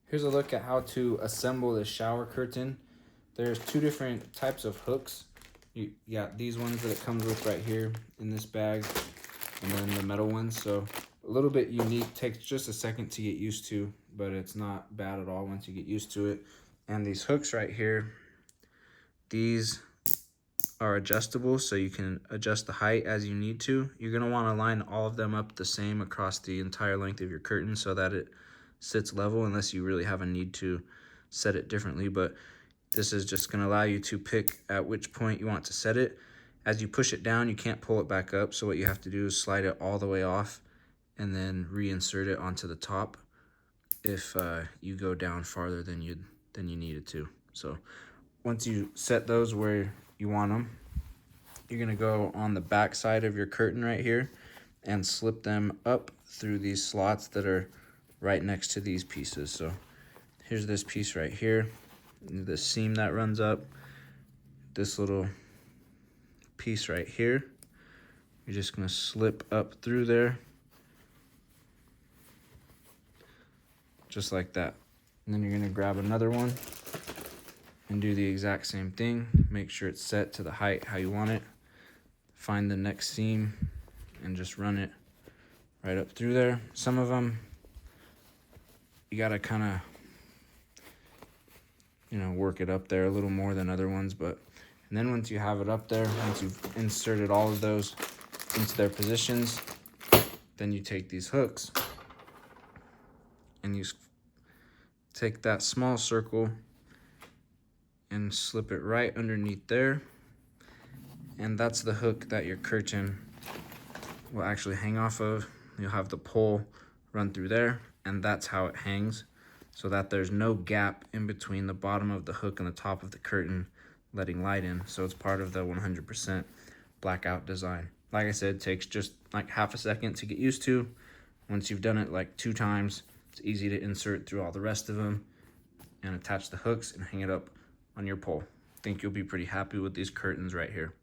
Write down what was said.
Here's a look at how to assemble the shower curtain. There's two different types of hooks. You got these ones that it comes with right here in this bag, and then the metal ones. So a little bit unique, takes just a second to get used to, but it's not bad at all once you get used to it. And these hooks right here, these are adjustable, so you can adjust the height as you need to. You're gonna wanna line all of them up the same across the entire length of your curtain so that it sits level, unless you really have a need to set it differently. But this is just gonna allow you to pick at which point you want to set it. As you push it down, you can't pull it back up, so what you have to do is slide it all the way off and then reinsert it onto the top if you go down farther than you needed to. So once you set those where you want them, you're gonna go on the back side of your curtain right here and slip them up through these slots that are right next to these pieces. So here's this piece right here, the seam that runs up, this little piece right here. You're just gonna slip up through there, just like that. And then you're gonna grab another one and do the exact same thing. Make sure it's set to the height how you want it. Find the next seam and just run it right up through there. Some of them, you gotta kind of, work it up there a little more than other ones. And then once you have it up there, once you've inserted all of those into their positions, then you take these hooks and you take that small circle and slip it right underneath there. And that's the hook that your curtain will actually hang off of. You'll have the pole run through there, and that's how it hangs, so that there's no gap in between the bottom of the hook and the top of the curtain letting light in. So it's part of the 100% blackout design. Like I said, it takes just like half a second to get used to. Once you've done it like 2 times, it's easy to insert through all the rest of them and attach the hooks and hang it up on your pole. I think you'll be pretty happy with these curtains right here.